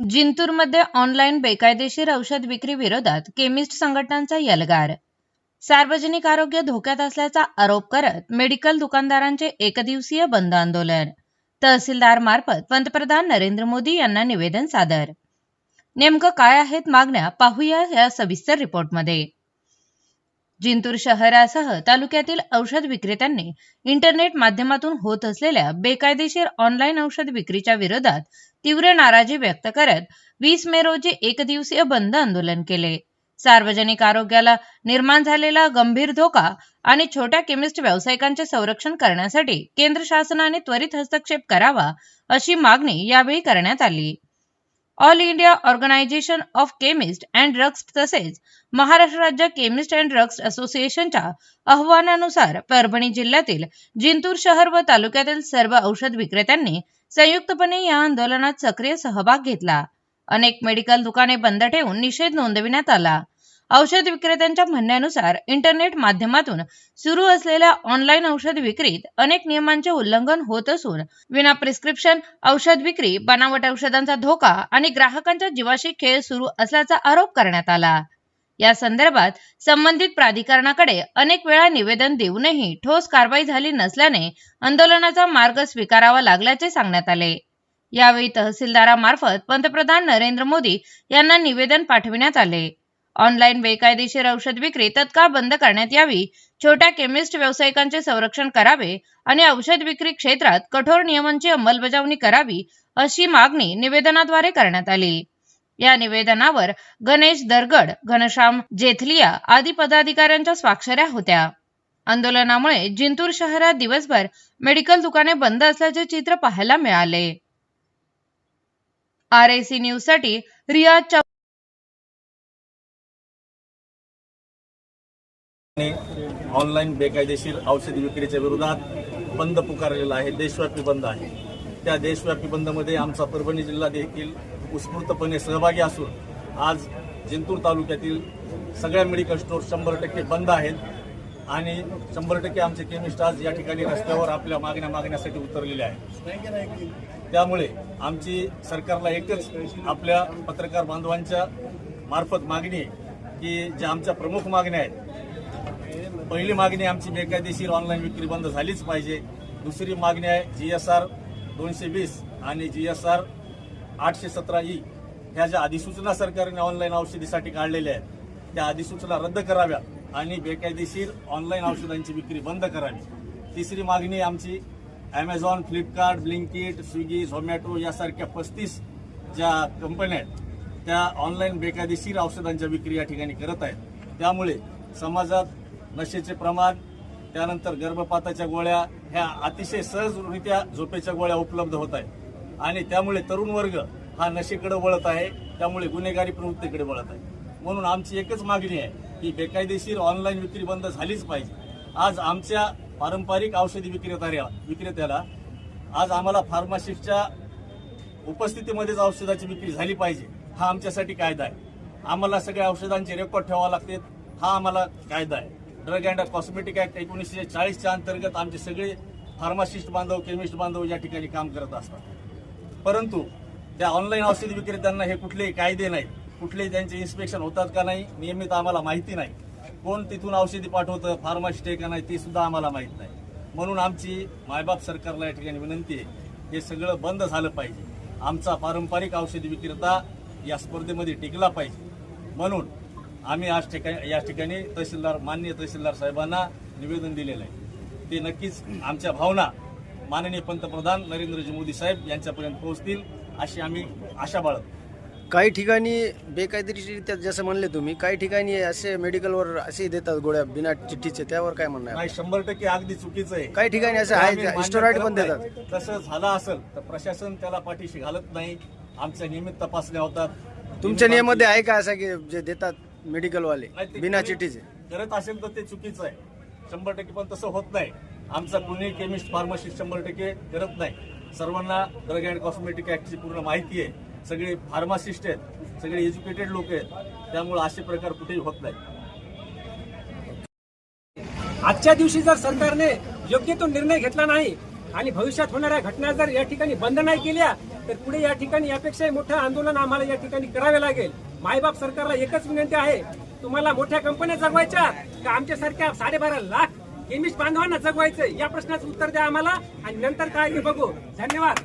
जिंतूरमध्ये online बेकायदेशीर औषध विक्री विरोधात केमिस्ट संघटनांचा यल्गार. सार्वजनिक आरोग्य धोक्यात असल्याचा आरोप करत मेडिकल दुकानदारांचे एकदिवसीय बंद आंदोलन. तहसीलदार मार्फत पंतप्रधान नरेंद्र मोदी यांना निवेदन सादर. नेमकं काय आहेत मागण्या पाहूया या सविस्तर रिपोर्टमध्ये. जिंतूर शहरासह तालुक्यातील औषध विक्रेत्यांनी इंटरनेट माध्यमातून होत असलेल्या बेकायदेशीर ऑनलाईन औषध विक्रीच्या विरोधात तीव्र नाराजी व्यक्त करत 20 मे रोजी एकदिवसीय बंद आंदोलन केले. सार्वजनिक आरोग्याला निर्माण झालेला गंभीर धोका आणि छोट्या केमिस्ट व्यावसायिकांचे संरक्षण करण्यासाठी केंद्र शासनाने त्वरित हस्तक्षेप करावा अशी मागणी यावेळी करण्यात आली. All India organisation of chemist and drugs तसेच महाराष्ट्र राज्य केमिस्ट अँड ड्रग्स असोसिएशनच्या अहवालानुसार परभणी जिल्ह्यातील जिंतूर शहर व तालुक्यातील सर्व औषध विक्रेत्यांनी संयुक्तपणे या आंदोलनात सक्रिय सहभाग घेतला. अनेक मेडिकल दुकाने बंद ठेवून निषेध नोंदविण्यात आला. औषध विक्रेत्यांच्या म्हणण्यानुसार इंटरनेट माध्यमातून सुरू असलेल्या ऑनलाईन औषध विक्रीत अनेक नियमांचे उल्लंघन होत असून विना प्रिस्क्रिप्शन औषध विक्री, बनावट औषधांचा धोका आणि ग्राहकांच्या जीवाशी खेळ सुरू असल्याचा आरोप करण्यात आला. या संदर्भात संबंधित प्राधिकरणाकडे अनेक वेळा निवेदन देऊनही ठोस कारवाई झाली नसल्याने आंदोलनाचा मार्ग स्वीकारावा लागल्याचे सांगण्यात आले. यावेळी तहसीलदारामार्फत पंतप्रधान नरेंद्र मोदी यांना निवेदन पाठविण्यात आले. ऑनलाईन बेकायदेशीर औषध विक्री तत्काळ बंद करण्यात यावी, छोट्या केमिस्ट व्यावसायिकांचे संरक्षण करावे आणि औषध विक्री क्षेत्रात कठोर नियमांची अंमलबजावणी करावी अशी मागणी निवेदनाद्वारे करण्यात आली. या निवेदनावर गणेश दरगड, घनश्याम जेथलिया आदी पदाधिकाऱ्यांच्या स्वाक्षऱ्या होत्या. आंदोलनामुळे जिंतूर शहरात दिवसभर मेडिकल दुकाने बंद असल्याचे चित्र पाहायला मिळाले. RAC न्यूज साठी रियाज ऑनलाईन बेकायदेशीर औषध विक्रीच्या विरोधात बंद पुकारलेला आहे. देशव्यापी बंद आहे. त्या देशव्यापी बंदमध्ये आमचा परभणी जिल्हा देखील उत्स्फूर्तपणे सहभागी असून आज जिंतूर तालुक्यातील सगळ्या मेडिकल स्टोअर 100% बंद आहेत आणि 100% आमचे केमिस्ट आज या ठिकाणी रस्त्यावर आपल्या मागण्या मागण्यासाठी उतरलेले आहेत. त्यामुळे आमची सरकारला एकच आपल्या पत्रकार बांधवांच्या मार्फत मागणी आहे की ज्या आमच्या प्रमुख मागण्या आहेत. पहिली मागणी आमची बेकायदेशीर ऑनलाईन विक्री बंद झालीच पाहिजे. दुसरी मागणी आहे GSR 220 आणि GSR 817E ह्या ज्या अधिसूचना सरकारने ऑनलाईन औषधीसाठी काढलेल्या आहेत त्या अधिसूचना रद्द कराव्या आणि बेकायदेशीर ऑनलाईन औषधांची विक्री बंद करावी. तिसरी मागणी आमची Amazon, Flipkart, Blinkit, Swiggy, Zomato यासारख्या 35 ज्या कंपन्या आहेत त्या ऑनलाईन बेकायदेशीर औषधांच्या विक्री या ठिकाणी करत आहेत. त्यामुळे समाजात नशेचे प्रमाण, त्यानंतर गर्भपाताच्या गोळ्या ह्या अतिशय सहजरित्या झोपेच्या गोळ्या उपलब्ध होत आहेत आणि त्यामुळे तरुण वर्ग हा नशेकडे वळत आहे. त्यामुळे गुन्हेगारी प्रवृत्तीकडे वळत आहे. म्हणून आमची एकच मागणी आहे की बेकायदेशीर ऑनलाईन विक्री बंद झालीच पाहिजे. आज आमच्या पारंपरिक औषधी विक्रेत्याला आज आम्हाला फार्मासिस्टच्या उपस्थितीमध्येच औषधाची विक्री झाली पाहिजे हा आमच्यासाठी कायदा आहे. आम्हाला सगळ्या औषधांचे रेकॉर्ड ठेवावे लागतात हा आम्हाला कायदा आहे. ड्रग अँड कॉस्मेटिक ऍक्ट 1940च्या अंतर्गत आमचे सगळे फार्मासिस्ट बांधव, केमिस्ट बांधव या ठिकाणी काम करत असतात. परंतु त्या ऑनलाईन औषधी विक्रेत्यांना हे कुठलेही कायदे नाहीत, कुठलेही त्यांचे इन्स्पेक्शन होतात का नाही नियमित आम्हाला माहिती नाही. कोण तिथून औषधी पाठवतं, फार्मासिस्ट आहे का नाही ते सुद्धा आम्हाला माहीत नाही. म्हणून आमची मायबाप सरकारला या ठिकाणी विनंती आहे हे सगळं बंद झालं पाहिजे. आमचा पारंपरिक औषधी विक्रेता या स्पर्धेमध्ये टिकला पाहिजे. म्हणून आम्ही या ठिकाणी माननीय तहसीलदार साहेबांना निवेदन दिलेलं आहे. ते नक्कीच आमच्या भावना माननीय पंतप्रधान नरेंद्रजी मोदी साहेब यांच्यापर्यंत पोहोचतील अशी आम्ही आशा बाळगतो. काही ठिकाणी बेकायदेशीरित्या जसं म्हणले तुम्ही, काही ठिकाणी असे मेडिकलवर असे देतात गोळ्या बिना चिठ्ठीचे, त्यावर काय म्हणणं आहे? 100% अगदी चुकीचं आहे. काही ठिकाणी असं आहे हिस्टोराईट पण देतात. तसं झालं असेल तर प्रशासन त्याला पाठीशी घालत नाही. आमच्या नियमित तपासण्या होतात. तुमच्या नियमामध्ये आहे का असं की जे देतात मेडिकलवाले बिना चिठ्ठीचे? करत असेल तर ते चुकीचं आहे. 100% पण तसं होत नाही. आमचा कुणी केमिस्ट फार्मासिस्ट 100% करत नाही. सर्वांना ड्रग अँड कॉस्मेटिक ऍक्टची पूर्ण माहिती आहे. सगळे फार्मासिस्ट आहेत, सगळे एज्युकेटेड लोक आहेत. त्यामुळे असे प्रकार कुठेही होत नाही. आजच्या दिवशी जर सरकारने योग्य तो निर्णय घेतला नाही आणि भविष्यात होणाऱ्या घटना जर या ठिकाणी बंद नाही केल्या तर पुढे या ठिकाणी यापेक्षाही मोठं आंदोलन आम्हाला या ठिकाणी करावे लागेल. मायबाप सरकारला एकच विनंती आहे, तुम्हाला मोठ्या कंपन्या जगवायच्या का आमच्यासारख्या 12.5 लाख केमिस्ट बांधवांना जगवायचं, या प्रश्नाचं उत्तर द्या आम्हाला आणि नंतर काय ते बघू. धन्यवाद.